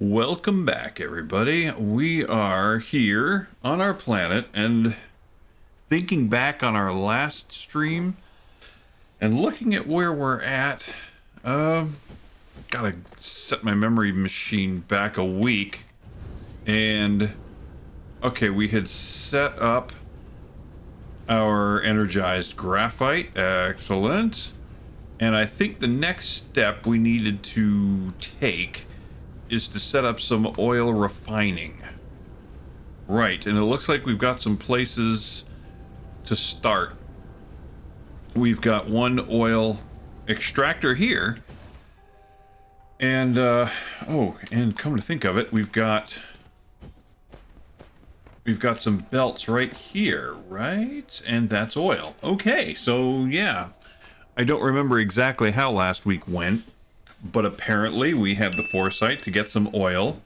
Welcome back, everybody. We are here on our planet and thinking back on our last stream and looking at where we're at. Gotta set my memory machine back a week. And okay, we had set up our energized graphite. Excellent. And I think the next step we needed to take is to set up some oil refining. Right, and it looks like we've got some places to start. We've got one oil extractor here. And, and come to think of it, we've got some belts right here, right? And that's oil. Okay, so yeah. I don't remember exactly how last week went, but apparently we had the foresight to get some oil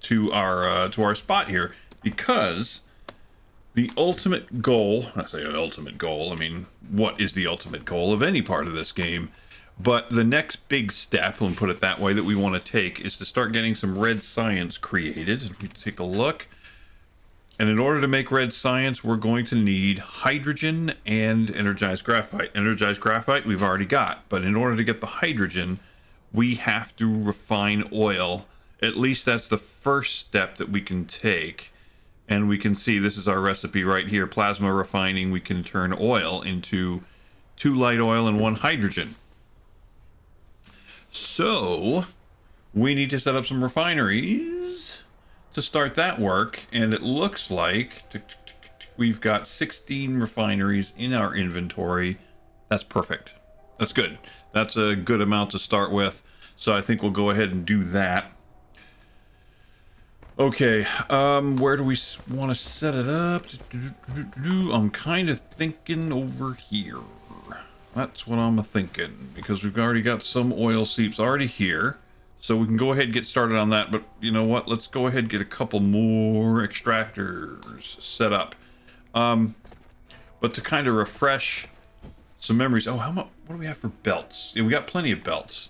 to our spot here, because the ultimate goal, I say ultimate goal, I mean, what is the ultimate goal of any part of this game? But the next big step, let me put it that way, that we want to take is to start getting some red science created. If we take a look, and in order to make red science, we're going to need hydrogen and energized graphite. Energized graphite we've already got, but in order to get the hydrogen, we have to refine oil. At least that's the first step that we can take. And we can see this is our recipe right here. Plasma refining, we can turn oil into 2 light oil and 1 hydrogen. So we need to set up some refineries to start that work. And it looks like we've got 16 refineries in our inventory. That's perfect. That's good. That's a good amount to start with. So I think we'll go ahead and do that. Okay, where do we want to set it up? I'm kind of thinking over here. That's what I'm thinking, because we've already got some oil seeps already here. So we can go ahead and get started on that. But you know what? Let's go ahead and get a couple more extractors set up. But to kind of refresh some memories. Oh, how much? What do we have for belts? Yeah, we got plenty of belts.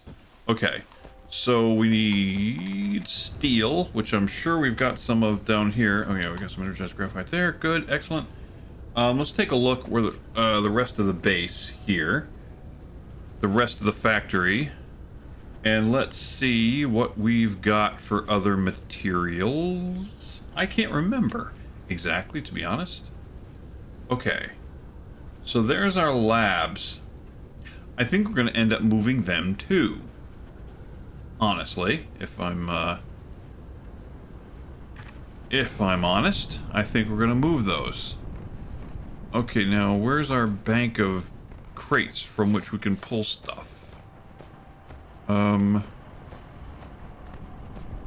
Okay, so we need steel, which I'm sure we've got some of down here. Oh yeah, we got some energized graphite there. Good, excellent. Let's take a look where the rest of the base here, the rest of the factory, and let's see what we've got for other materials. I can't remember exactly, to be honest. Okay, so there's our labs. I think we're going to end up moving them too. Honestly, if I'm honest, I think we're going to move those. Okay, now where's our bank of crates from which we can pull stuff?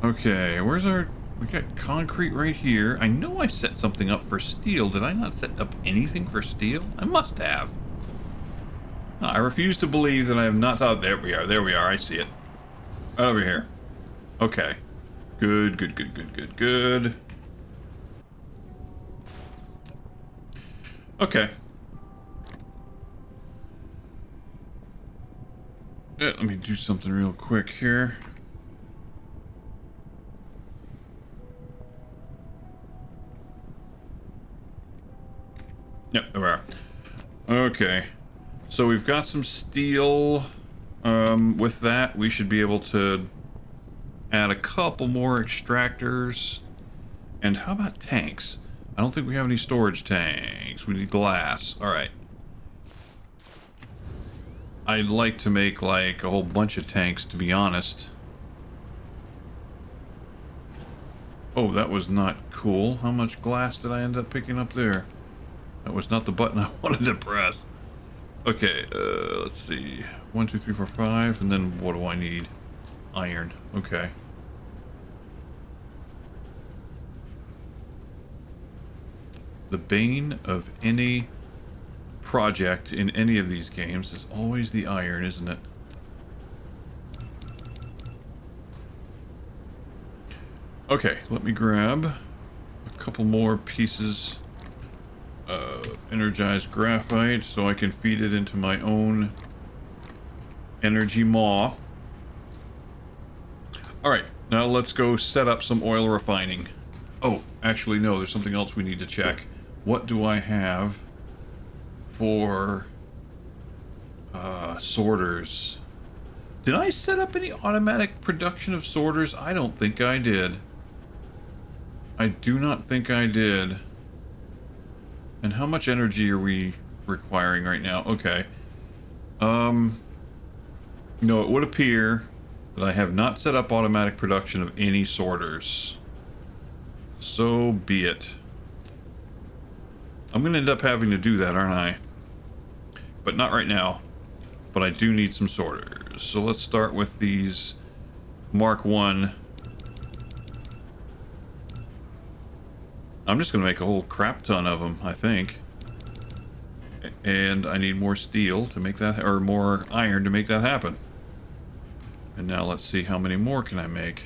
Okay, where's our... We got concrete right here. I know I set something up for steel. Did I not set up anything for steel? I must have. I refuse to believe that I have not... Oh, there we are. There we are. I see it. Over here. Okay. Good, good, good, good, good, good. Okay. Yeah, let me do something real quick here. Yep, there we are. Okay. So we've got some steel. With that, we should be able to add a couple more extractors. And how about tanks? I don't think we have any storage tanks. We need glass. All right. I'd like to make like a whole bunch of tanks, to be honest. Oh, that was not cool. How much glass did I end up picking up there? That was not the button I wanted to press. Okay, let's see. 1, 2, 3, 4, 5, and then what do I need? Iron. Okay. The bane of any project in any of these games is always the iron, isn't it? Okay, let me grab a couple more pieces of energized graphite so I can feed it into my own energy maw. All right, Now let's go set up some oil refining. Oh, actually no, there's something else we need to check. What do I have for sorters? Did I set up any automatic production of sorters? I don't think I did. I do not think I did. And how much energy are we requiring right now? Okay. No, it would appear that I have not set up automatic production of any sorters. So be it. I'm going to end up having to do that, aren't I? But not right now. But I do need some sorters. So let's start with these Mark 1. I'm just going to make a whole crap ton of them, I think. And I need more steel to make that, or more iron to make that happen. And now let's see, how many more can I make?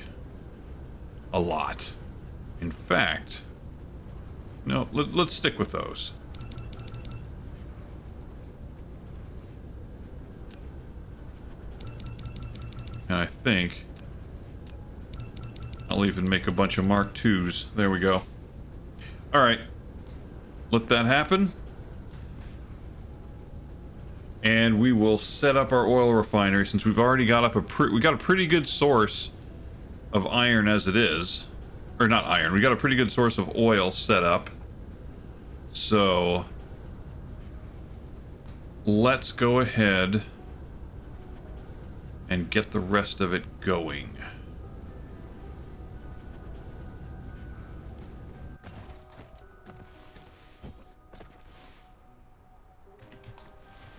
A lot. In fact, no, let's stick with those. And I think I'll even make a bunch of Mark IIs. There we go. Alright. Let that happen. And we will set up our oil refinery since we've already got up we got a pretty good source of iron as it is. Or not iron, we got a pretty good source of oil set up. So let's go ahead and get the rest of it going.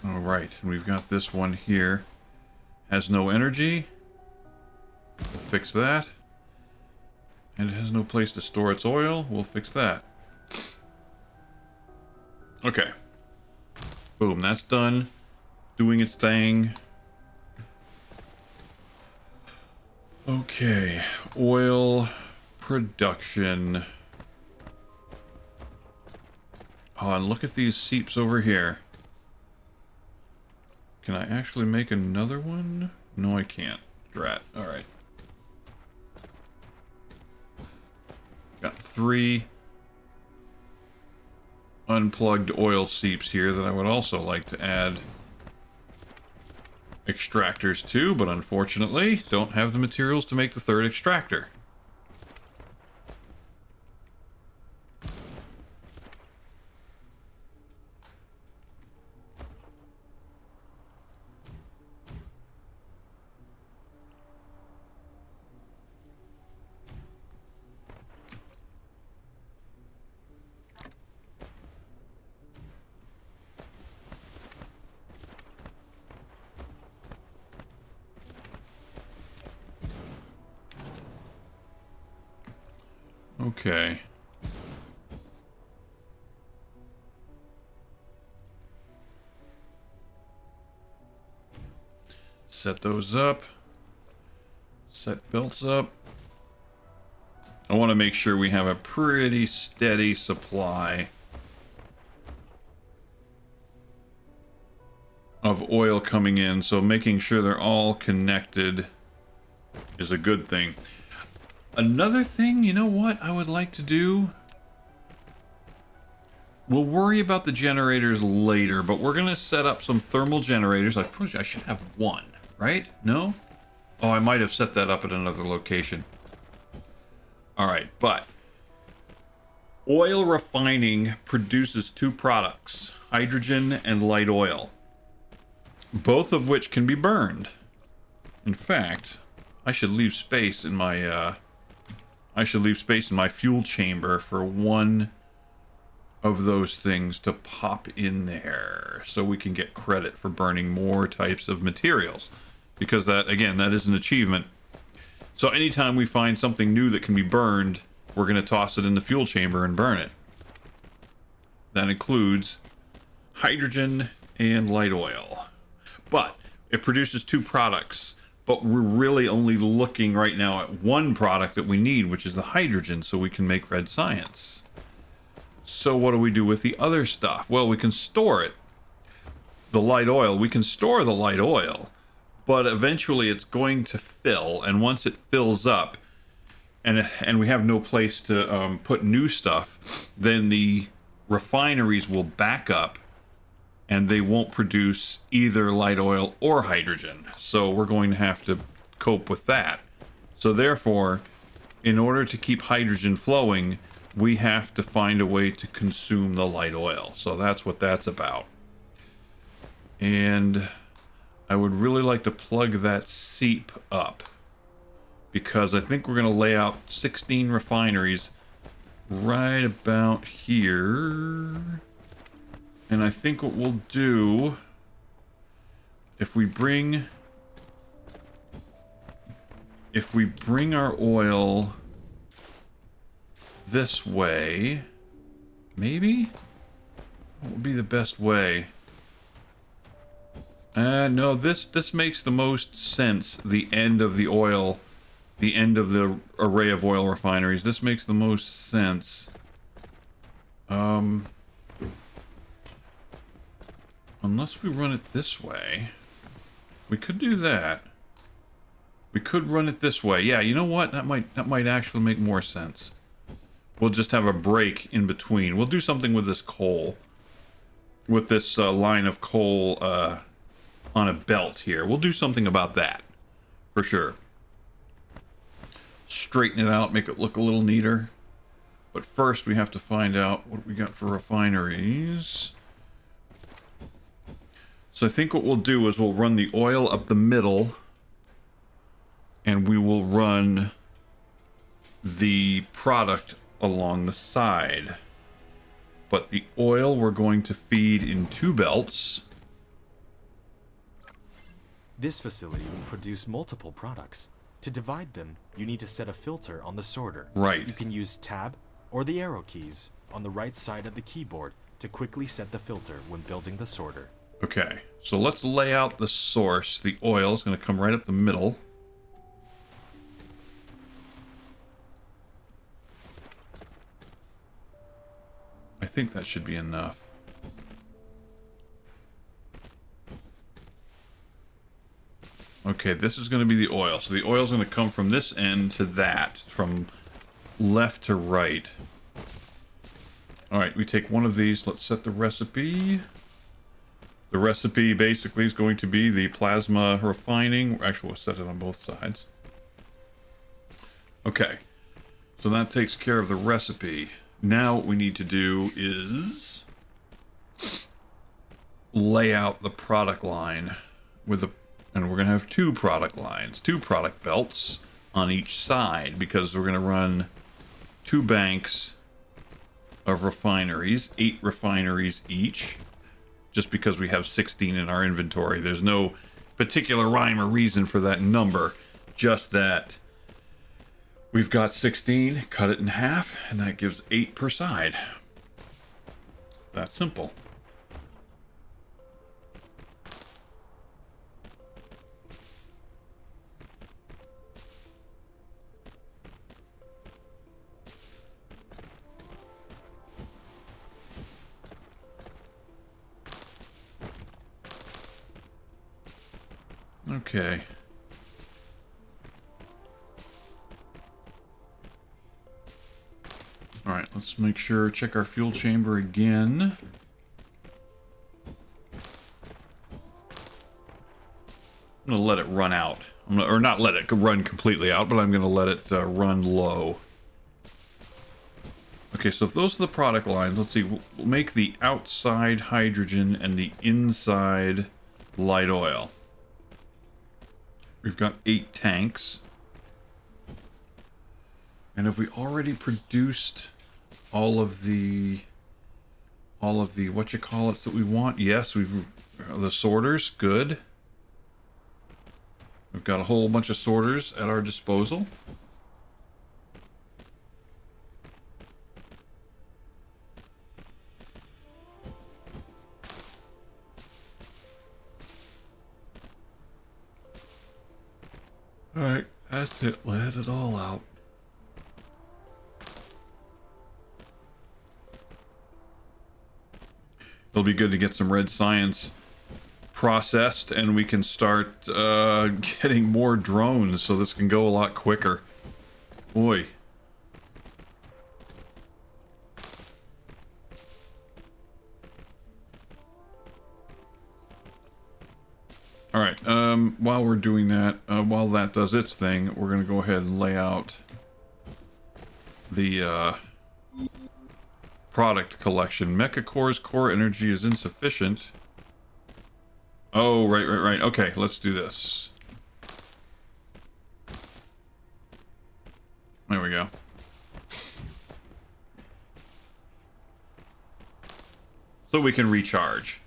All right, and we've got this one here. Has no energy. We'll fix that. And it has no place to store its oil. We'll fix that. Okay. Boom, that's done. Doing its thing. Okay, oil production. Oh, and look at these seeps over here. Can I actually make another one? No, I can't. Drat. Alright. Got 3 unplugged oil seeps here that I would also like to add extractors to, but unfortunately don't have the materials to make the 3rd extractor. Okay. Set those up. Set belts up. I want to make sure we have a pretty steady supply of oil coming in, so making sure they're all connected is a good thing. Another thing, you know what I would like to do? We'll worry about the generators later, but we're going to set up some thermal generators. I should have 1, right? No? Oh, I might have set that up at another location. Alright, but oil refining produces 2 products, hydrogen and light oil, both of which can be burned. In fact, I should leave space in my fuel chamber for one of those things to pop in there so we can get credit for burning more types of materials, because that, again, that is an achievement. So anytime we find something new that can be burned, we're going to toss it in the fuel chamber and burn it. That includes hydrogen and light oil. But it produces 2 products. But we're really only looking right now at 1 product that we need, which is the hydrogen, so we can make red science. So what do we do with the other stuff? Well, we can store it. The light oil, we can store the light oil, but eventually it's going to fill, and once it fills up, and we have no place to put new stuff, then the refineries will back up and they won't produce either light oil or hydrogen. So we're going to have to cope with that. So therefore, in order to keep hydrogen flowing, we have to find a way to consume the light oil. So that's what that's about. And I would really like to plug that seep up, because I think we're going to lay out 16 refineries right about here. And I think what we'll do, if we bring our oil this way, maybe? What would be the best way? No, this makes the most sense. The end of the oil, the end of the array of oil refineries. This makes the most sense. Unless we run it this way. We could do that. We could run it this way. Yeah, you know what? That might actually make more sense. We'll just have a break in between. We'll do something with this coal. With this line of coal on a belt here. We'll do something about that. For sure. Straighten it out, make it look a little neater. But first we have to find out what we got for refineries. So I think what we'll do is we'll run the oil up the middle, and we will run the product along the side. But the oil we're going to feed in two belts. This facility will produce multiple products. To divide them, you need to set a filter on the sorter. Right. You can use tab or the arrow keys on the right side of the keyboard to quickly set the filter when building the sorter. Okay, so let's lay out the source. The oil is going to come right up the middle. I think that should be enough. Okay, this is going to be the oil. So the oil is going to come from this end to that, from left to right. All right, we take one of these. Let's set the recipe. The recipe basically is going to be the plasma refining. Actually, we'll set it on both sides. Okay, so that takes care of the recipe. Now what we need to do is lay out the product line with the, and we're going to have two product lines, two product belts on each side, because we're going to run two banks of refineries, 8 refineries each. Just because we have 16 in our inventory. There's no particular rhyme or reason for that number. Just that we've got 16, cut it in half, and that gives 8 per side. That's simple. Okay. All right, let's make sure, check our fuel chamber again. I'm going to let it run out. Or not let it run completely out, but I'm going to let it run low. Okay, so if those are the product lines, let's see. We'll make the outside hydrogen and the inside light oil. We've got 8 tanks. And have we already produced all of the whatchamacallit that we want? Yes, we've the sorters, good. We've got a whole bunch of sorters at our disposal. Alright, that's it. Let it all out. It'll be good to get some red science processed, and we can start getting more drones so this can go a lot quicker. Boy, While we're doing that, while that does its thing, we're going to go ahead and lay out the product collection. Mecha Core's core energy is insufficient. Oh, right. Okay, let's do this. There we go. So we can recharge.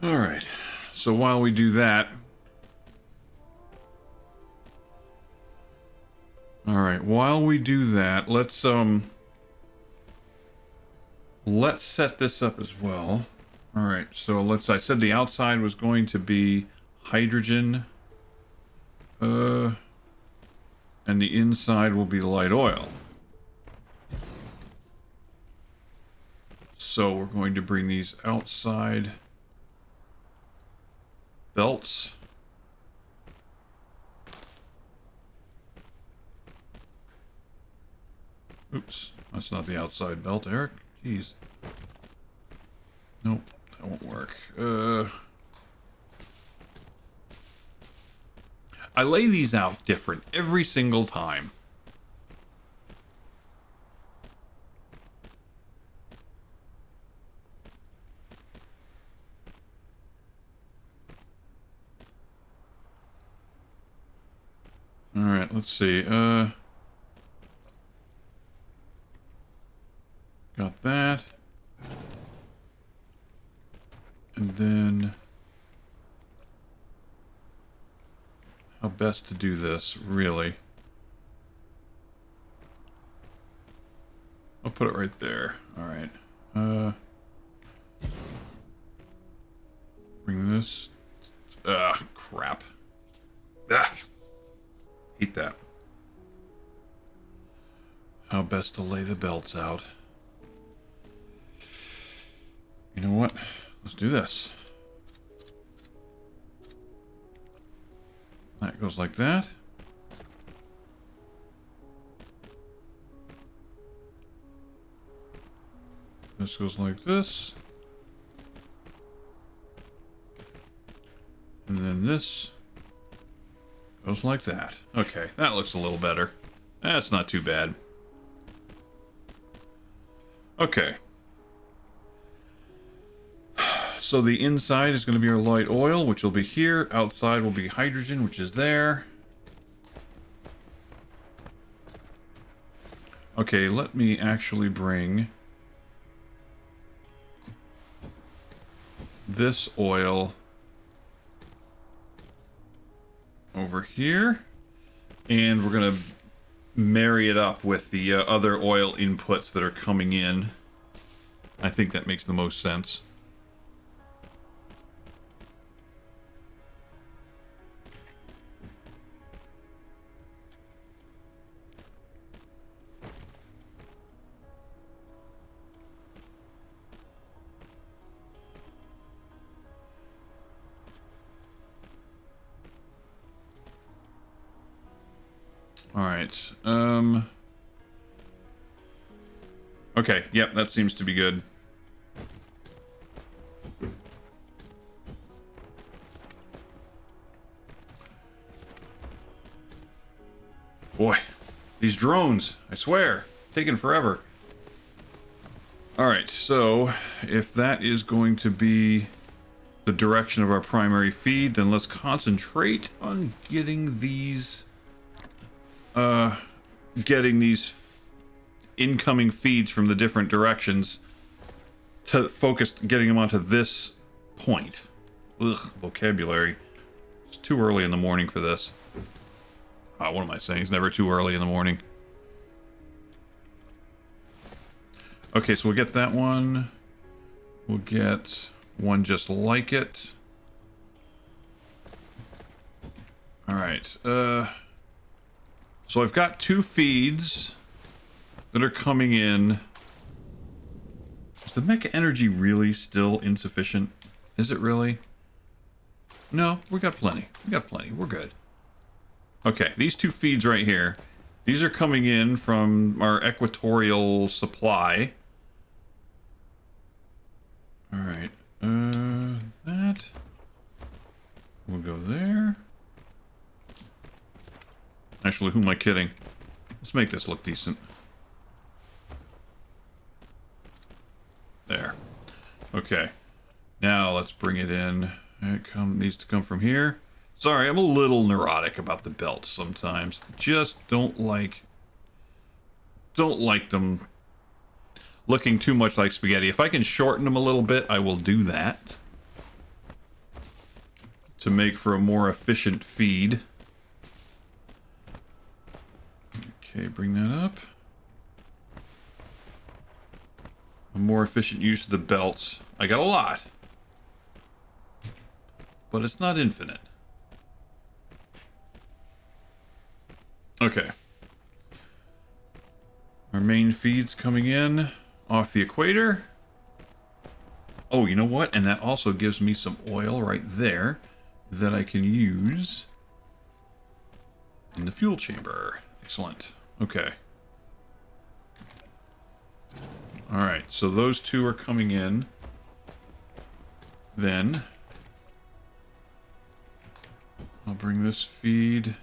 Alright, so while we do that... Alright, while we do that, let's set this up as well. Alright, so I said the outside was going to be hydrogen. And the inside will be light oil. So we're going to bring these outside belts. Oops, that's not the outside belt, Eric. Jeez. Nope, that won't work. I lay these out different every single time. Alright, let's see. Got that. And then... how best to do this, really. I'll put it right there. Alright. Bring this... crap. Hate that. How best to lay the belts out. You know what? Let's do this. That goes like that. This goes like this. And then this goes like that. Okay, that looks a little better. That's not too bad. Okay. So the inside is going to be our light oil, which will be here. Outside will be hydrogen, which is there. Okay, let me actually bring this oil over here. And we're going to marry it up with the other oil inputs that are coming in. I think that makes the most sense. Alright, okay, yep, that seems to be good. Boy, these drones, I swear, taking forever. Alright, so, if that is going to be the direction of our primary feed, then let's concentrate on getting these incoming feeds from the different directions to focus, getting them onto this point. Ugh, vocabulary. It's too early in the morning for this. What am I saying? It's never too early in the morning. Okay, so we'll get that one. We'll get one just like it. Alright. right. So I've got 2 feeds that are coming in. Is the mecha energy really still insufficient? Is it really? No, we got plenty. We got plenty. We're good. Okay, these 2 feeds right here. These are coming in from our equatorial supply. Alright. That. We'll go there. Actually, who am I kidding? Let's make this look decent. There. Okay. Now let's bring it in. It needs to come from here. Sorry, I'm a little neurotic about the belts sometimes. Just don't like them looking too much like spaghetti. If I can shorten them a little bit, I will do that. To make for a more efficient feed. Okay, bring that up. A more efficient use of the belts. I got a lot. But it's not infinite. Okay. Our main feed's coming in off the equator. Oh, you know what? And that also gives me some oil right there that I can use in the fuel chamber. Excellent. Okay. Alright, so those 2 are coming in. Then I'll bring this feed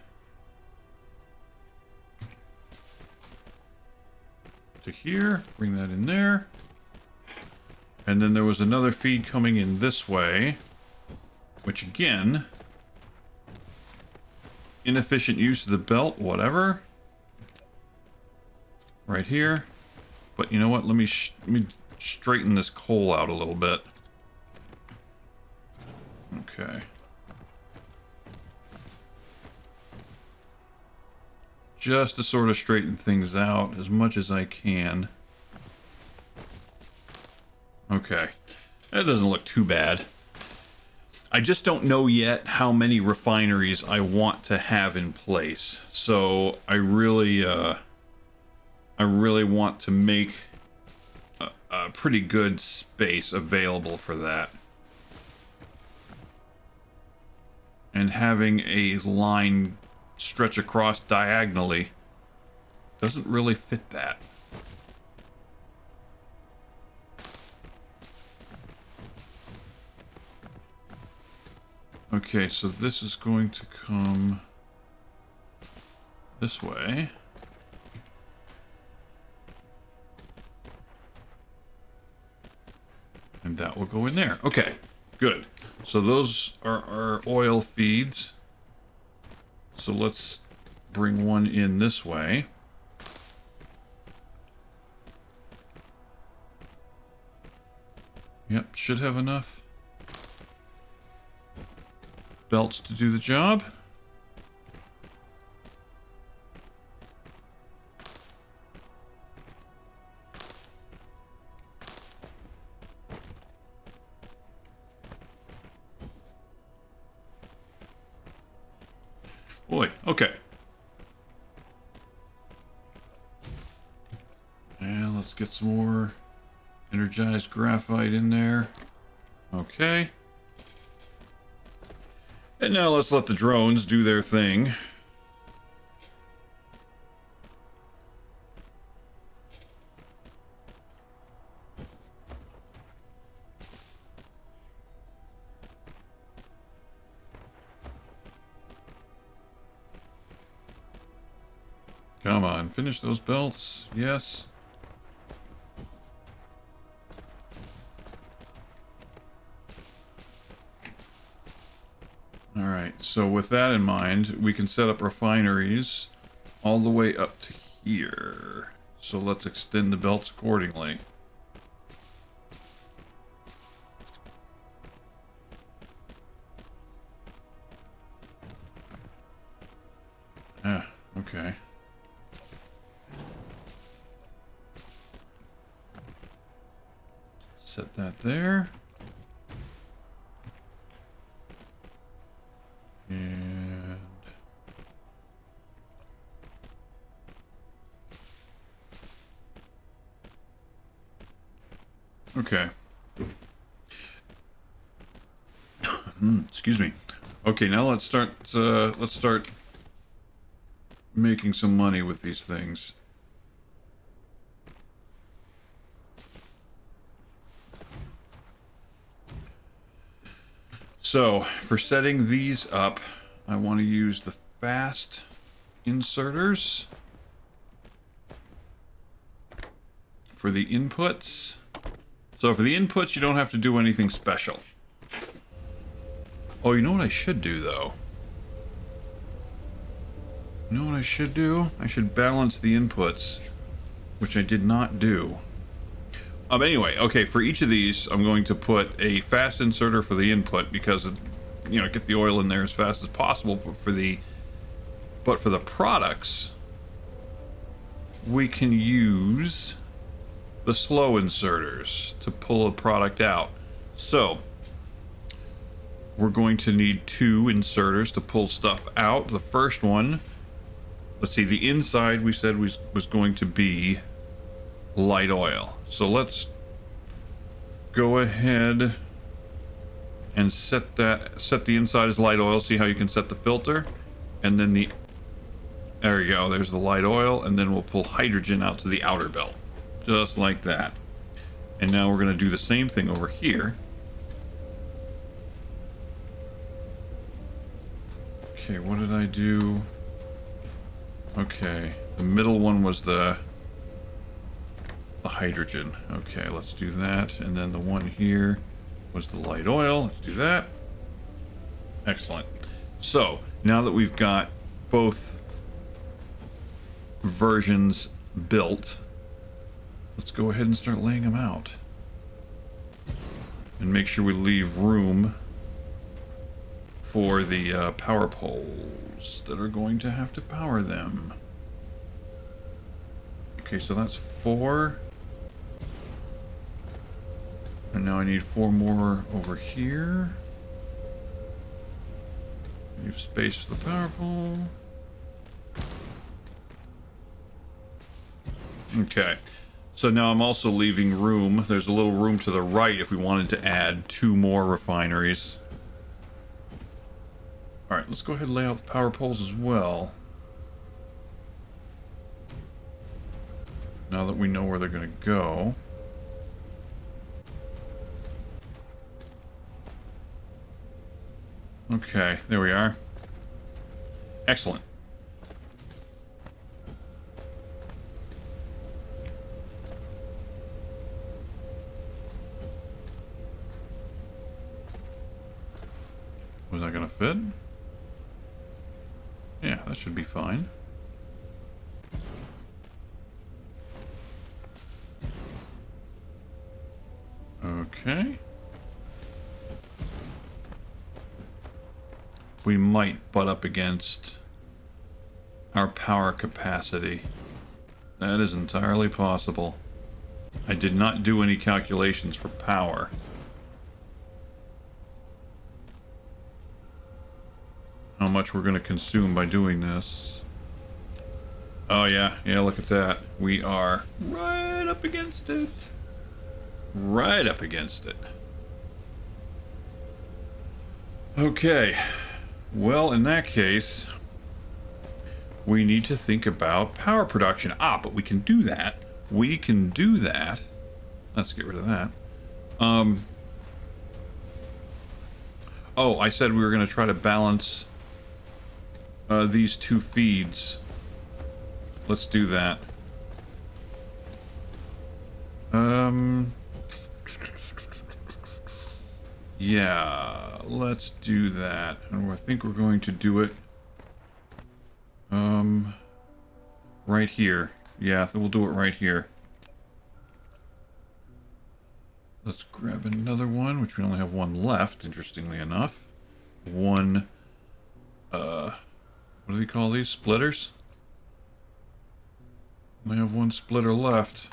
to here, bring that in there. And then there was another feed coming in this way, which again, inefficient use of the belt, whatever. Right here. But you know what? Let me straighten this coal out a little bit. Okay. Just to sort of straighten things out as much as I can. Okay. That doesn't look too bad. I just don't know yet how many refineries I want to have in place. So I really want to make a pretty good space available for that. And having a line stretch across diagonally doesn't really fit that. Okay, so this is going to come this way. And that will go in there. Okay, good. So those are our oil feeds. So let's bring one in this way. Yep, should have enough belts to do the job. Boy, okay. And let's get some more energized graphite in there. Okay. And now let's let the drones do their thing. Come on, finish those belts. Yes. Alright, so with that in mind, we can set up refineries all the way up to here. So let's extend the belts accordingly. Ah, okay. Set that there. And Okay. Excuse me. Okay, now let's start making some money with these things. So, for setting these up, I want to use the fast inserters for the inputs. So for the inputs, you don't have to do anything special. Oh, you know what I should do, though? You know what I should do? I should balance the inputs, which I did not do. Anyway, okay, for each of these, I'm going to put a fast inserter for the input because, you know, get the oil in there as fast as possible. But for the products, we can use the slow inserters to pull a product out. So we're going to need 2 inserters to pull stuff out. The first one, let's see, the inside we said was going to be light oil. So let's go ahead and set the inside as light oil. See how you can set the filter, and then there you go, there's the light oil, and then we'll pull hydrogen out to the outer belt. Just like that. And now we're going to do the same thing over here. Okay, what did I do? Okay, the middle one was the hydrogen. Okay, let's do that. And then the one here was the light oil. Let's do that. Excellent. So, now that we've got both versions built, let's go ahead and start laying them out. And make sure we leave room for the power poles that are going to have to power them. Okay, so that's 4. And now I need 4 more over here. Leave space for the power pole. Okay. So now I'm also leaving room. There's a little room to the right if we wanted to add 2 more refineries. Alright, let's go ahead and lay out the power poles as well. Now that we know where they're going to go. Okay, there we are. Excellent. Was that gonna fit? Yeah, that should be fine. Okay. We might butt up against our power capacity. That is entirely possible. I did not do any calculations for power. How much we're going to consume by doing this. Oh yeah, look at that. We are right up against it. Right up against it. Okay. Well, in that case, we need to think about power production. But we can do that. We can do that. Let's get rid of that. Oh, I said we were going to try to balance these 2 feeds. Let's do that. Yeah, let's do that. And I think we're going to do it right here. Yeah, we'll do it right here. Let's grab another one, which we only have 1 left, interestingly enough. 1, what do they call these? Splitters? We have 1 splitter left.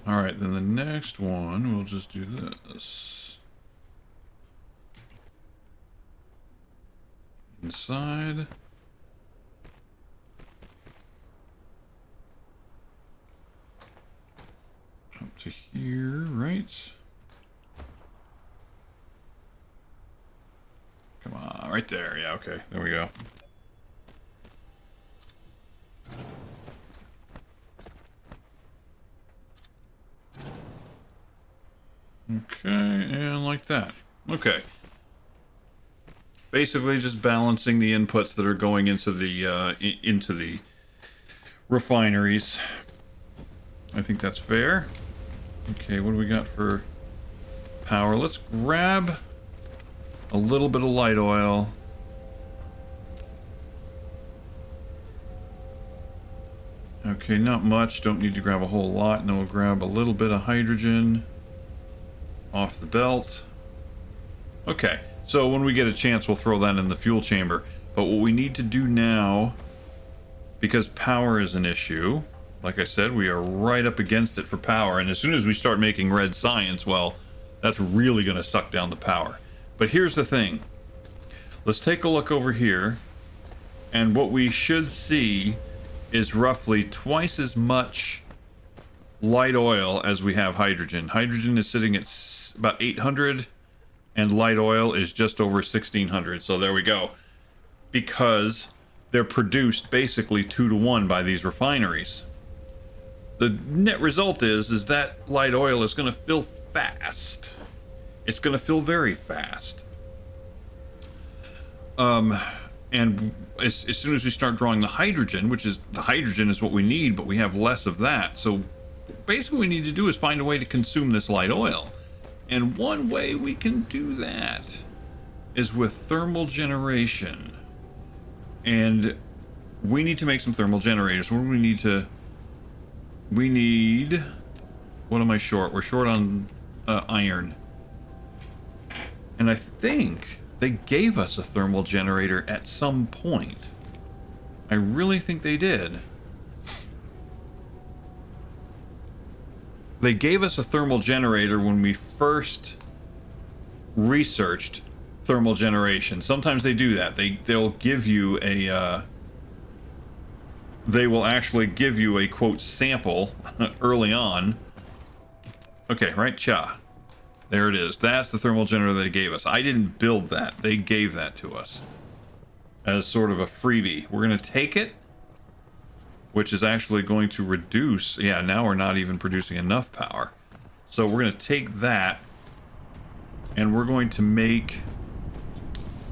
Alright, then the next one, we'll just do this. Inside. Up to here, right? Come on, right there. Yeah, okay. There we go. Okay, and like that. Okay. Basically just balancing the inputs that are going into the refineries. I think that's fair. Okay, what do we got for power? Let's grab a little bit of light oil. Okay, not much. Don't need to grab a whole lot. And then we'll grab a little bit of hydrogen off the belt. Okay, so when we get a chance, we'll throw that in the fuel chamber. But what we need to do now, because power is an issue, like I said, we are right up against it for power. And as soon as we start making red science, well, that's really going to suck down the power. But here's the thing. Let's take a look over here. And what we should see is roughly twice as much light oil as we have hydrogen. Hydrogen is sitting at about 800, and light oil is just over 1600. So there we go. Because they're produced basically 2 to 1 by these refineries. The net result is that light oil is going to fill fast. It's going to fill very fast. And as soon as we start drawing the hydrogen, the hydrogen is what we need, but we have less of that. So basically what we need to do is find a way to consume this light oil. And one way we can do that is with thermal generation. And we need to make some thermal generators. What do we need to... We need... What am I short? We're short on iron. And I think they gave us a thermal generator at some point. I really think they did. They gave us a thermal generator when we first researched thermal generation. Sometimes they do that. They'll give you a they will actually give you a quote sample early on. Okay, right, cha. There it is. That's the thermal generator they gave us. I didn't build that. They gave that to us as sort of a freebie. We're going to take it, which is actually going to reduce. Yeah, now we're not even producing enough power. So we're going to take that, and we're going to make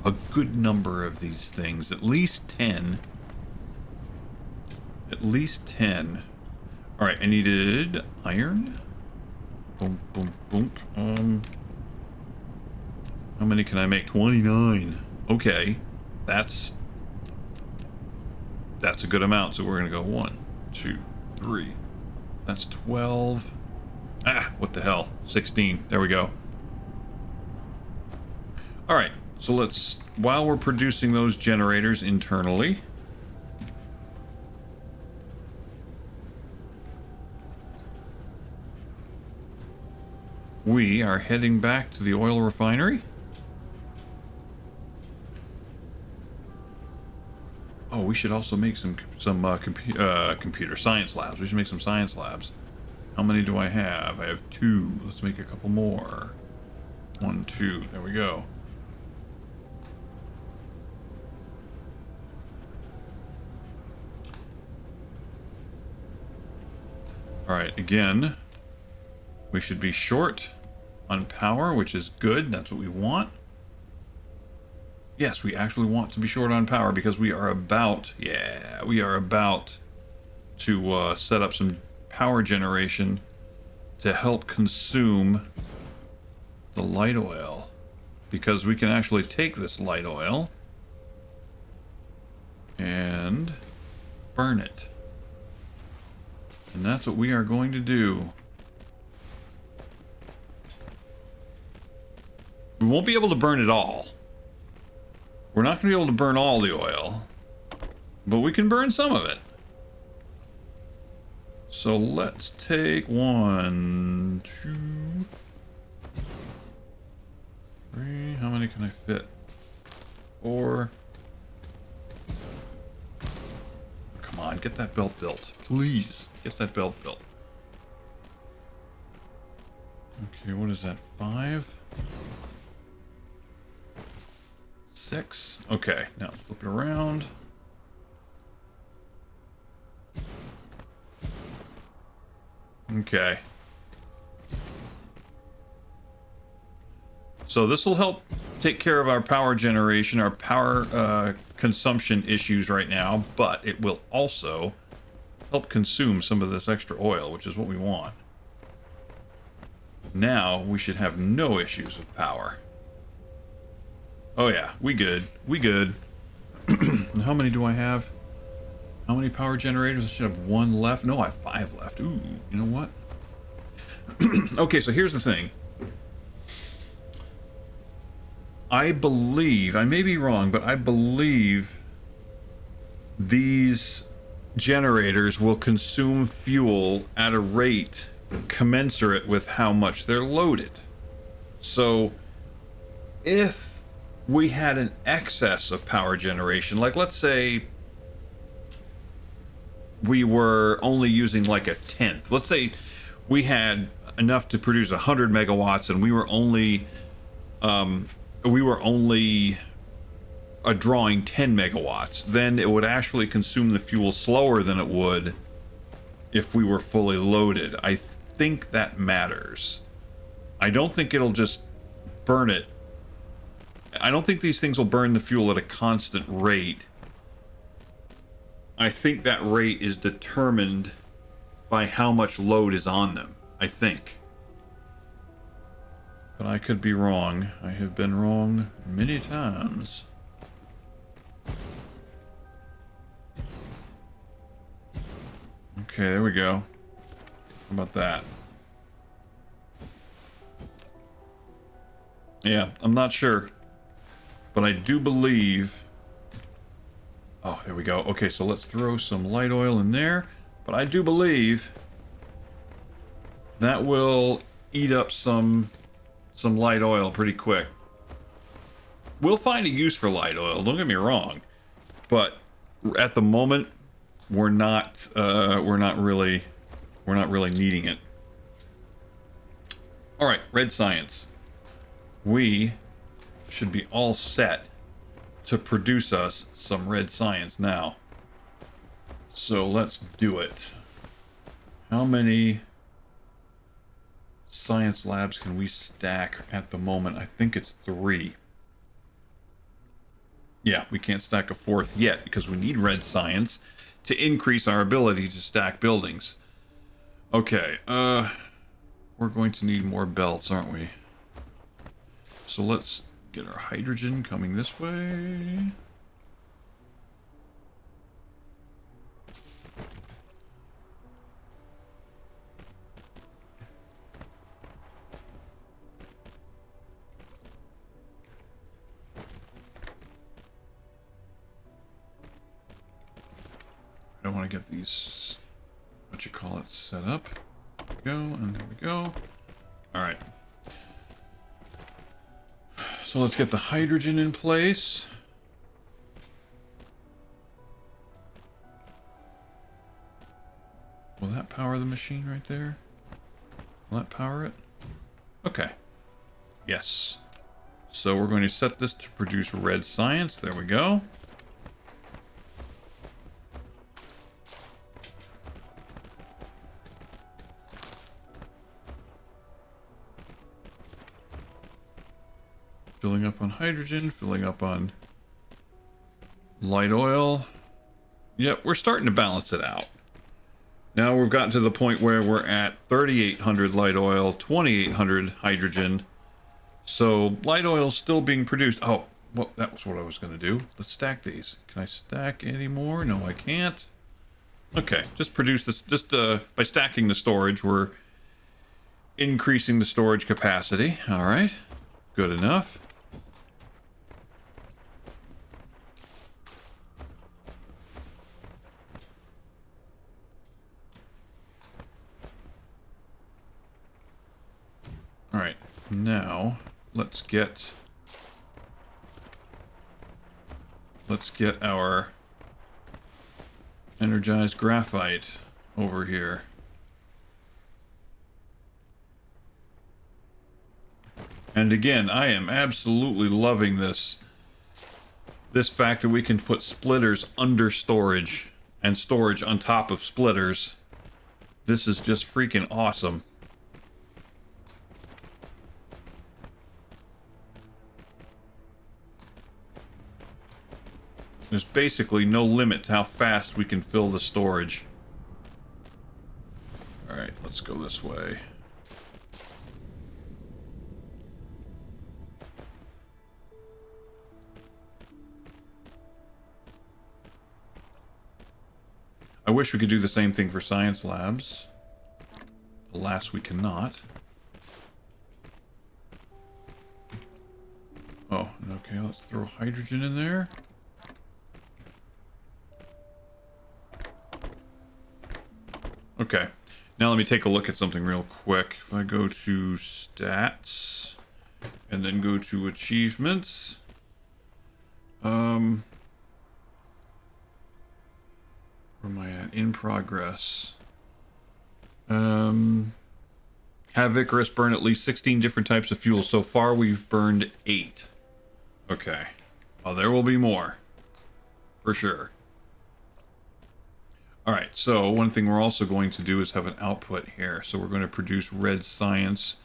a good number of these things. At least 10. At least 10. All right, I needed iron. Boom, boom, boom. How many can I make? 29. Okay, that's a good amount. So we're gonna go 1, 2, 3. That's 12. Ah, what the hell? 16. There we go. All right. So let's, while we're producing those generators internally, we are heading back to the oil refinery. Oh, we should also make some computer science labs. We should make some science labs. How many do I have? I have 2. Let's make a couple more. 1, 2. There we go. All right, again, we should be short on power, which is good. That's what we want. Yes, we actually want to be short on power because we are about, we are about to set up some power generation to help consume the light oil, because we can actually take this light oil and burn it. And that's what we are going to do. We won't be able to burn it all. We're not going to be able to burn all the oil, but we can burn some of it. So let's take 1, 2, 3. How many can I fit? 4, on, get that belt built. Please, get that belt built. Okay, what is that? 5? 6? Okay, now flip it around. Okay. So this will help take care of our power generation, our power consumption issues right now, but it will also help consume some of this extra oil, which is what we want. Now we should have no issues with power. Oh yeah, we good. We good. How many do I have? How many power generators? I should have 1 left. No, I have 5 left. Ooh, you know what? Okay, so here's the thing. I believe, I may be wrong, but I believe these generators will consume fuel at a rate commensurate with how much they're loaded. So if we had an excess of power generation, like let's say we were only using like a tenth. Let's say we had enough to produce 100 megawatts and we were only drawing 10 megawatts, then it would actually consume the fuel slower than it would if we were fully loaded. I think that matters. I don't think it'll just burn it. I don't think these things will burn the fuel at a constant rate. I think that rate is determined by how much load is on them, I think. But I could be wrong. I have been wrong many times. Okay, there we go. How about that? Yeah, I'm not sure. But I do believe... Oh, there we go. Okay, so let's throw some light oil in there. But I do believe that will eat up some light oil pretty quick. We'll find a use for light oil, don't get me wrong. But at the moment, we're not really needing it. All right, red science. We should be all set to produce us some red science now. So let's do it. How many science labs can we stack at the moment? I think it's 3. Yeah, we can't stack a 4th yet because we need red science to increase our ability to stack buildings. Okay, we're going to need more belts, aren't we? So let's get our hydrogen coming this way. I don't want to get these, what you call it, set up. There we go, and there we go. All right. So let's get the hydrogen in place. Will that power the machine right there? Will that power it? Okay. Yes. So we're going to set this to produce red science. There we go. Filling up on hydrogen, filling up on light oil. Yep, we're starting to balance it out. Now we've gotten to the point where we're at 3,800 light oil, 2,800 hydrogen. So light oil's still being produced. Oh, well, that was what I was going to do. Let's stack these. Can I stack any more? No, I can't. Okay, just produce this. Just by stacking the storage, we're increasing the storage capacity. All right, good enough. All right, now let's get our energized graphite over here. And again, I am absolutely loving this fact that we can put splitters under storage and storage on top of splitters. This is just freaking awesome. There's basically no limit to how fast we can fill the storage. Alright, let's go this way. I wish we could do the same thing for science labs. Alas, we cannot. Oh, okay, let's throw hydrogen in there. Okay, now let me take a look at something real quick. If I go to stats and then go to achievements, where am I at? In progress. Have Icarus burn at least 16 different types of fuel. So far, we've burned 8. Okay. Oh, there will be more. For sure. Alright, so one thing we're also going to do is have an output here. So we're going to produce red science.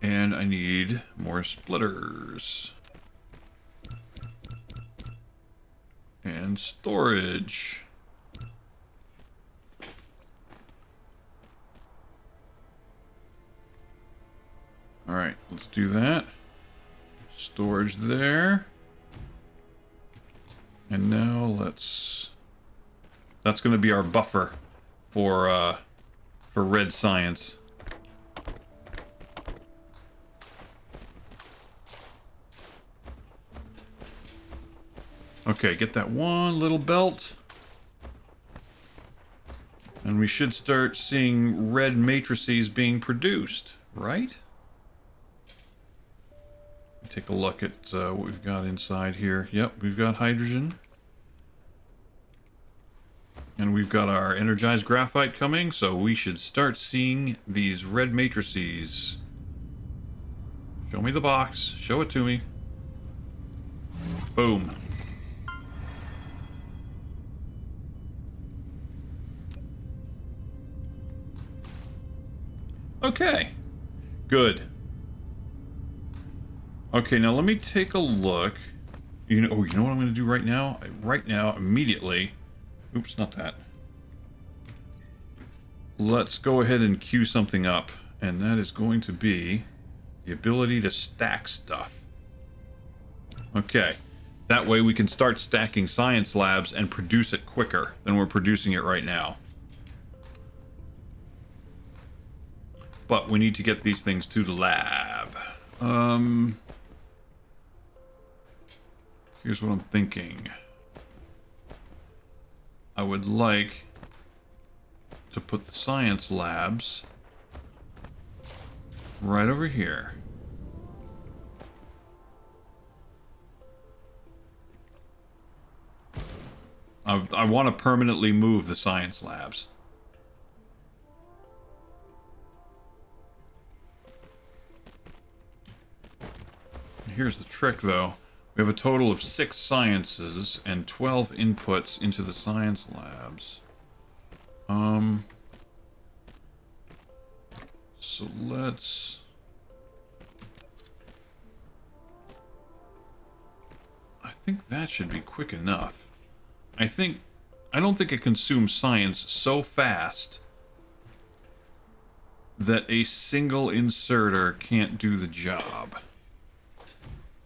And I need more splitters. And storage. Alright, let's do that. Storage there. And now let's... That's going to be our buffer for red science. Okay, get that one little belt. And we should start seeing red matrices being produced, right? Take a look at what we've got inside here. Yep, we've got hydrogen. And we've got our energized graphite coming, so we should start seeing these red matrices. Show me the box. Show it to me. Boom. Okay. Good. Okay, now let me take a look. You know what I'm going to do right now? Right now, immediately. Oops, not that. Let's go ahead and queue something up. And that is going to be the ability to stack stuff. Okay. That way we can start stacking science labs and produce it quicker than we're producing it right now. But we need to get these things to the lab. Here's what I'm thinking. I would like to put the science labs right over here. I want to permanently move the science labs. Here's the trick, though. We have a total of 6 sciences and 12 inputs into the science labs. So let's... I think that should be quick enough. I don't think it consumes science so fast that a single inserter can't do the job.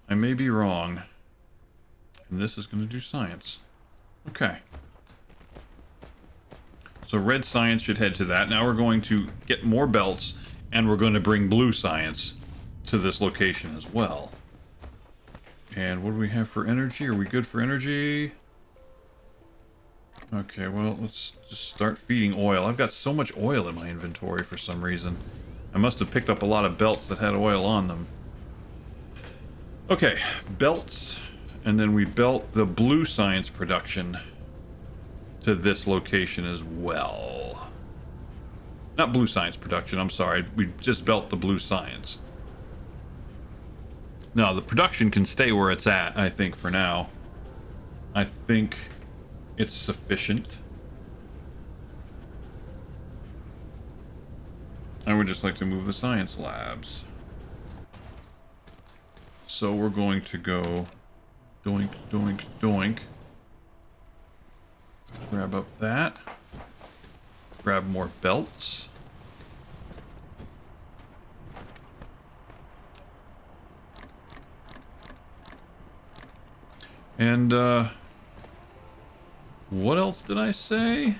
I may be wrong. And this is going to do science. Okay. So red science should head to that. Now we're going to get more belts, and we're going to bring blue science to this location as well. And what do we have for energy? Are we good for energy? Okay, well, let's just start feeding oil. I've got so much oil in my inventory for some reason. I must have picked up a lot of belts that had oil on them. Okay, belts, and then we belt the blue science production. to this location as well. Not blue science production, I'm sorry. We just built the blue science. No, the production can stay where it's at, I think, for now. I think it's sufficient. I would just like to move the science labs. So we're going to go doink, doink, doink. Grab up that. Grab more belts. And, what else did I say?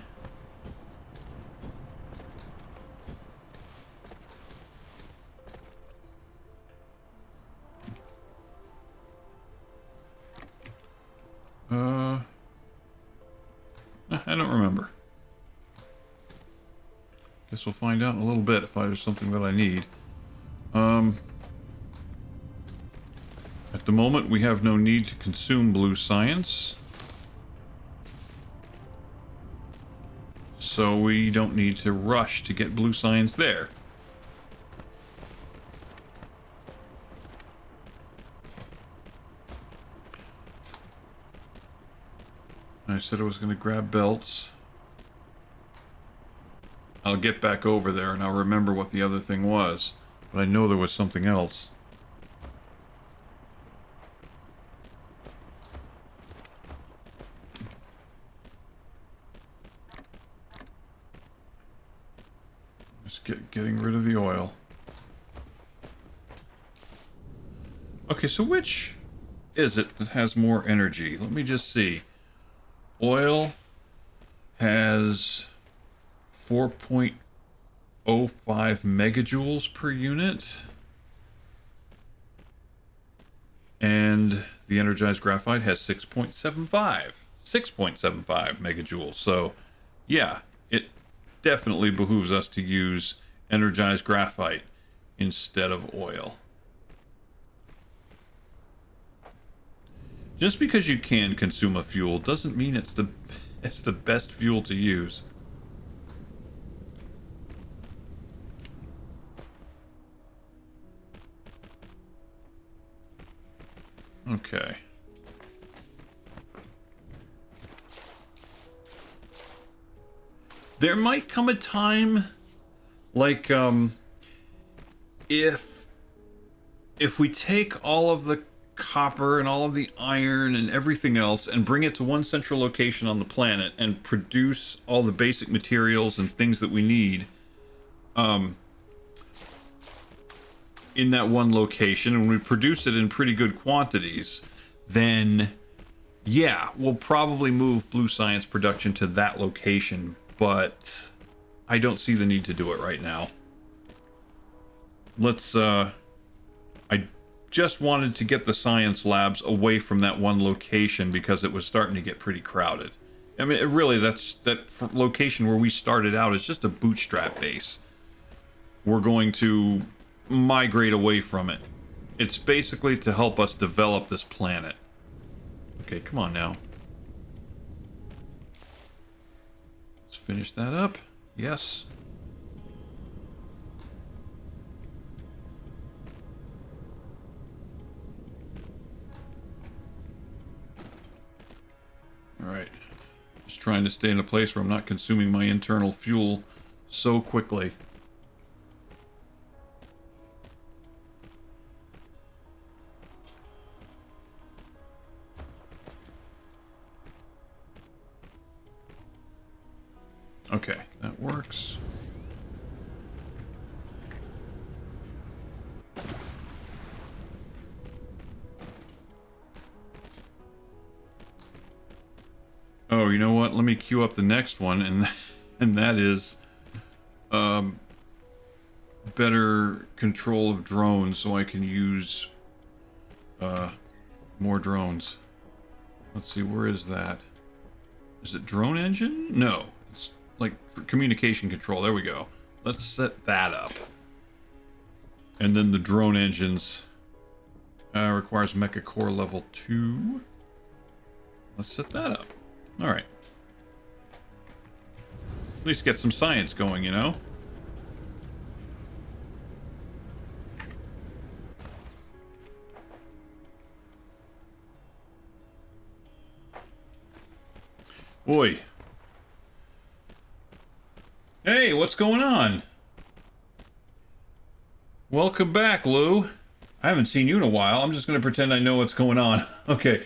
I don't remember. Guess we'll find out in a little bit if there's something that I need. At the moment, we have no need to consume blue science. So we don't need to rush to get blue science there. I said I was going to grab belts. I'll get back over there and I'll remember what the other thing was. But I know there was something else. Just getting rid of the oil. Okay, so which is it that has more energy? Let me just see. Oil has 4.05 megajoules per unit. And the energized graphite has 6.75 megajoules. So, yeah, it definitely behooves us to use energized graphite instead of oil. Just because you can consume a fuel doesn't mean it's the best fuel to use. Okay. There might come a time, like, if we take all of the copper and all of the iron and everything else and bring it to one central location on the planet and produce all the basic materials and things that we need in that one location, and we produce it in pretty good quantities, then yeah, we'll probably move blue science production to that location, but I don't see the need to do it right now. Let's I just wanted to get the science labs away from that one location because it was starting to get pretty crowded. I mean, really, that location where we started out is just a bootstrap base. We're going to migrate away from it. It's basically to help us develop this planet. Okay, come on now. Let's finish that up. Yes. Alright. Just trying to stay in a place where I'm not consuming my internal fuel so quickly. Okay, that works. Oh, you know what? Let me queue up the next one, and that is better control of drones, so I can use more drones. Let's see, where is that? Is it drone engine? No, it's like communication control. There we go. Let's set that up. And then the drone engines requires mecha core level 2. Let's set that up. All right. At least get some science going, you know? Oi. Hey, what's going on? Welcome back, Lou. I haven't seen you in a while. I'm just going to pretend I know what's going on. Okay.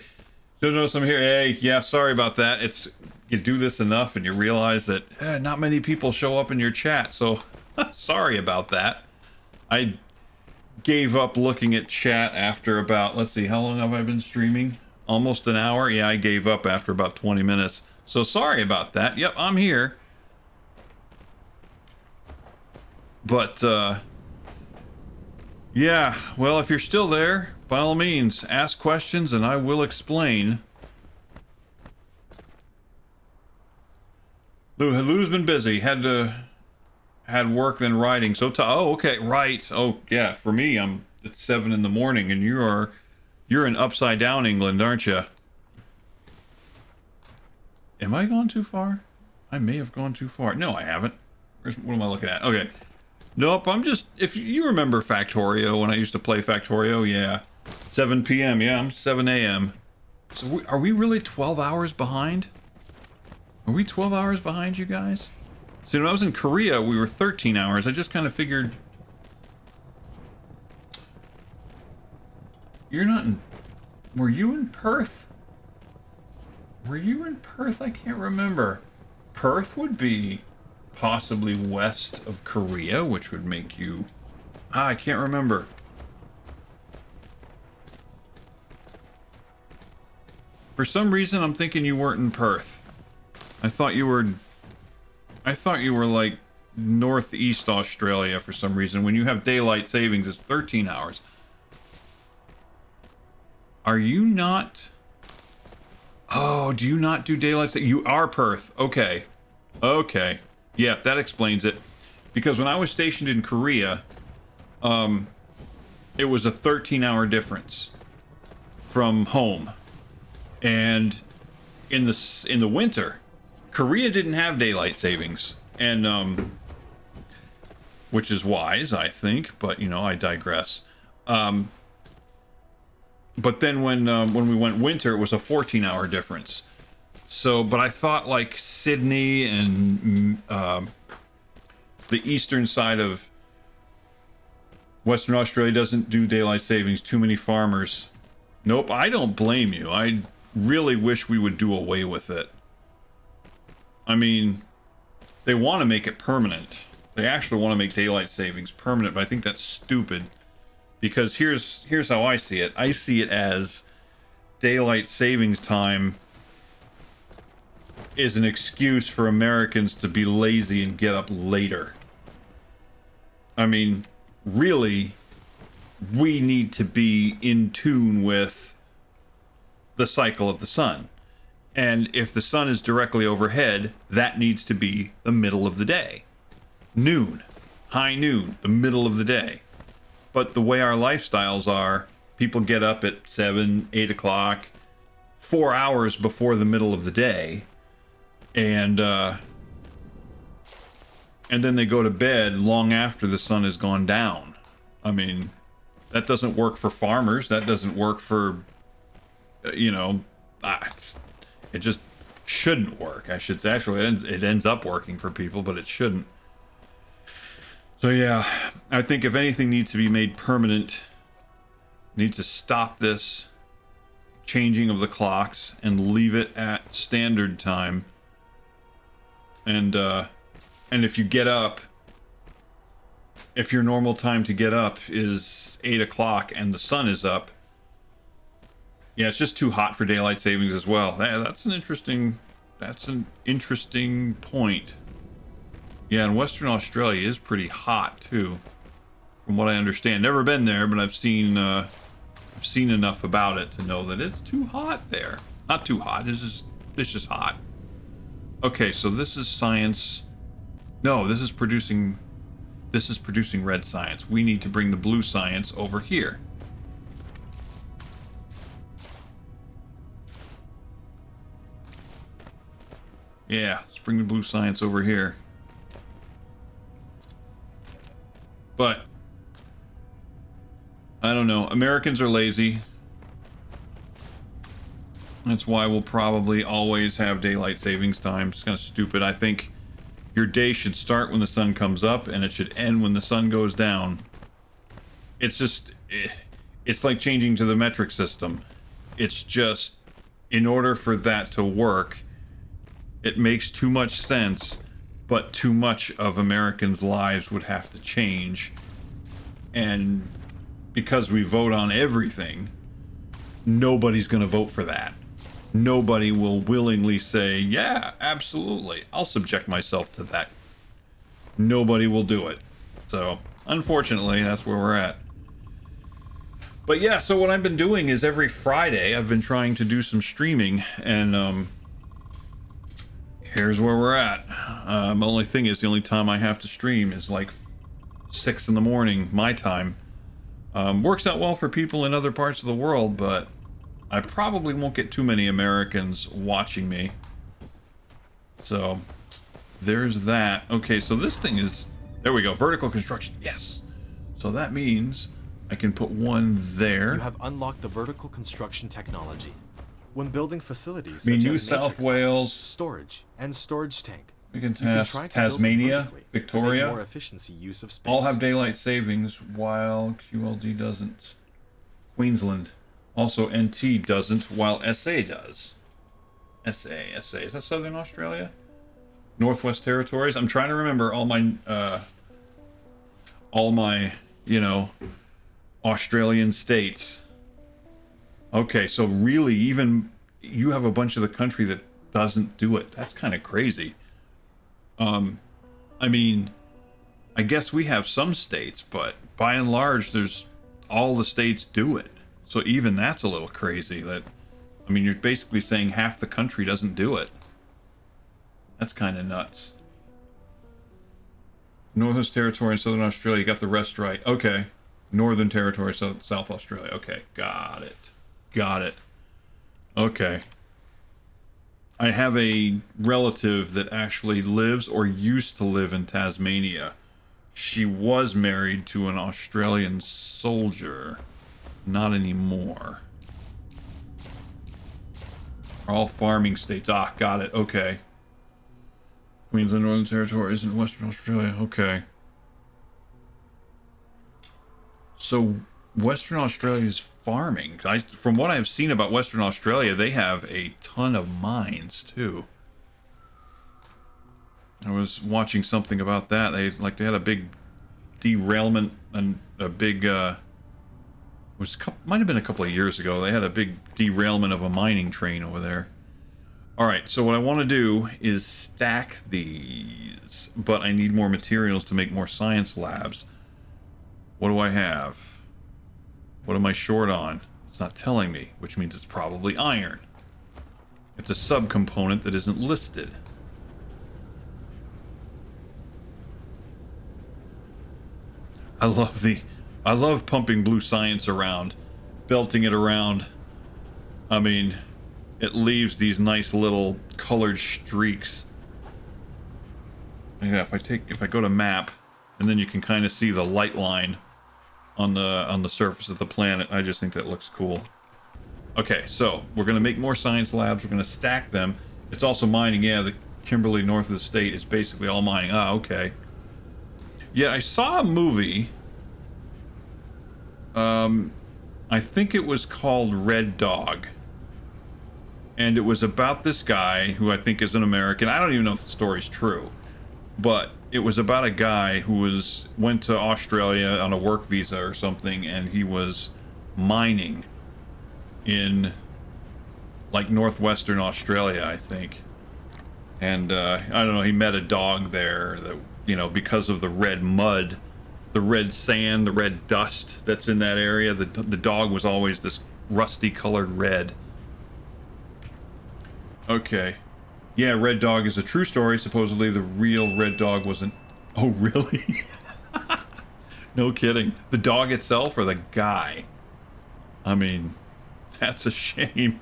Don't notice I'm here. Hey, yeah, sorry about that. It's you do this enough and you realize that not many people show up in your chat. So, sorry about that. I gave up looking at chat after about, let's see, how long have I been streaming? Almost an hour? Yeah, I gave up after about 20 minutes. So sorry about that. Yep, I'm here. But, yeah, well, if you're still there, by all means, ask questions and I will explain. Lou's been busy. Had work, then writing. So, oh, okay, right. Oh, yeah, for me, it's 7 in the morning and you're in upside down England, aren't you? Am I gone too far? I may have gone too far. No, I haven't. What am I looking at? Okay. Nope, I'm just... If you remember Factorio, when I used to play Factorio, yeah. 7 p.m., yeah, I'm 7 a.m. So are we really 12 hours behind? Are we 12 hours behind, you guys? See, when I was in Korea, we were 13 hours. I just kind of figured... You're not in... Were you in Perth? Were you in Perth? I can't remember. Perth would be possibly west of Korea, which would make you... I can't remember. For some reason, I'm thinking you weren't in Perth. I thought you were like northeast Australia for some reason. When you have daylight savings, it's 13 hours. Are you not... Oh, do you not do daylight savings? You are Perth. Okay. Okay. Yeah, that explains it. Because when I was stationed in Korea, it was a 13-hour difference from home. And in the winter, Korea didn't have daylight savings. And which is wise, I think, but you know, I digress. But then when we went winter, it was a 14-hour difference. So, but I thought like Sydney and the eastern side of Western Australia doesn't do daylight savings. Too many farmers. Nope, I don't blame you. I really wish we would do away with it. I mean, they want to make it permanent. They actually want to make daylight savings permanent, but I think that's stupid. Because here's how I see it. I see it as daylight savings time is an excuse for Americans to be lazy and get up later. I mean, really, we need to be in tune with the cycle of the sun. And if the sun is directly overhead, that needs to be the middle of the day. Noon. High noon. The middle of the day. But the way our lifestyles are, people get up at 7, 8 o'clock, 4 hours before the middle of the day, and then they go to bed long after the sun has gone down. I mean, that doesn't work for farmers. That doesn't work for, you know, it just shouldn't work. I should say, actually, it ends up working for people, but it shouldn't. So yeah, I think if anything needs to be made permanent, need to stop this changing of the clocks and leave it at standard time. And if you get up, if your normal time to get up is 8 o'clock and the sun is up, yeah, it's just too hot for daylight savings as well. That's an interesting point. Yeah, and Western Australia is pretty hot too, from what I understand. Never been there, but I've seen enough about it to know that it's too hot there. Not too hot. It's just hot. Okay, so this is science. No, this is producing red science. We need to bring the blue science over here. Yeah, let's bring the blue science over here. But I don't know. Americans are lazy. That's why we'll probably always have daylight savings time. It's kind of stupid. I think your day should start when the sun comes up and it should end when the sun goes down. It's just, it's like changing to the metric system. It's just, in order for that to work, it makes too much sense, but too much of Americans' lives would have to change. And because we vote on everything, nobody's going to vote for that. Nobody will willingly say, yeah, absolutely, I'll subject myself to that. Nobody will do it. So, unfortunately, that's where we're at. But yeah, so what I've been doing is every Friday, I've been trying to do some streaming, and here's where we're at. The only thing is, the only time I have to stream is like 6 in the morning, my time. Works out well for people in other parts of the world, but I probably won't get too many Americans watching me. So, there's that. Okay, so this thing is... There we go, vertical construction. Yes! So that means I can put one there. You have unlocked the vertical construction technology. When building facilities I mean, such New as South matrix Wales, storage and storage tank, we can try test to build Tasmania, vertically to make Victoria. more efficiency use of space. All have daylight savings, while QLD doesn't. Queensland. Also, NT doesn't, while SA does. SA. Is that Southern Australia? Northwest Territories? I'm trying to remember all my, you know, Australian states. Okay, so really, even you have a bunch of the country that doesn't do it. That's kind of crazy. I mean, I guess we have some states, but by and large, all the states do it. So even that's a little crazy. That, I mean, you're basically saying half the country doesn't do it. That's kind of nuts. Northwest Territory and Southern Australia, you got the rest right. Okay. Northern Territory, South Australia. Okay, got it. Okay. I have a relative that actually lives or used to live in Tasmania. She was married to an Australian soldier. Not anymore. All farming states. Ah, got it. Okay. Queensland, Northern Territory isn't Western Australia. Okay. So Western Australia is farming. From what I've seen about Western Australia, they have a ton of mines too. I was watching something about that. They had a big derailment and a big might have been a couple of years ago. They had a big derailment of a mining train over there. All right, so what I want to do is stack these, but I need more materials to make more science labs. What do I have? What am I short on? It's not telling me, which means it's probably iron. It's a subcomponent that isn't listed. I love pumping blue science around, belting it around. I mean, it leaves these nice little colored streaks. Yeah, if I go to map, and then you can kind of see the light line on the surface of the planet. I just think that looks cool. Okay, so we're gonna make more science labs. We're gonna stack them. It's also mining. Yeah, the Kimberley north of the state is basically all mining. Ah, okay. Yeah, I saw a movie. I think it was called Red Dog. And it was about this guy who I think is an American. I don't even know if the story's true. But it was about a guy who went to Australia on a work visa or something, and he was mining in like northwestern Australia, I think. And I don't know, he met a dog there that, you know, because of the red mud, the red sand, the red dust that's in that area, the dog was always this rusty colored red. Okay. Yeah, Red Dog is a true story. Supposedly the real Red Dog wasn't... Oh, really? No kidding. The dog itself or the guy? I mean, that's a shame.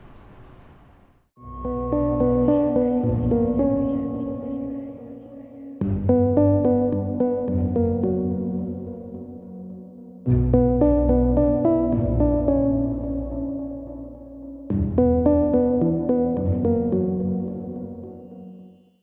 you.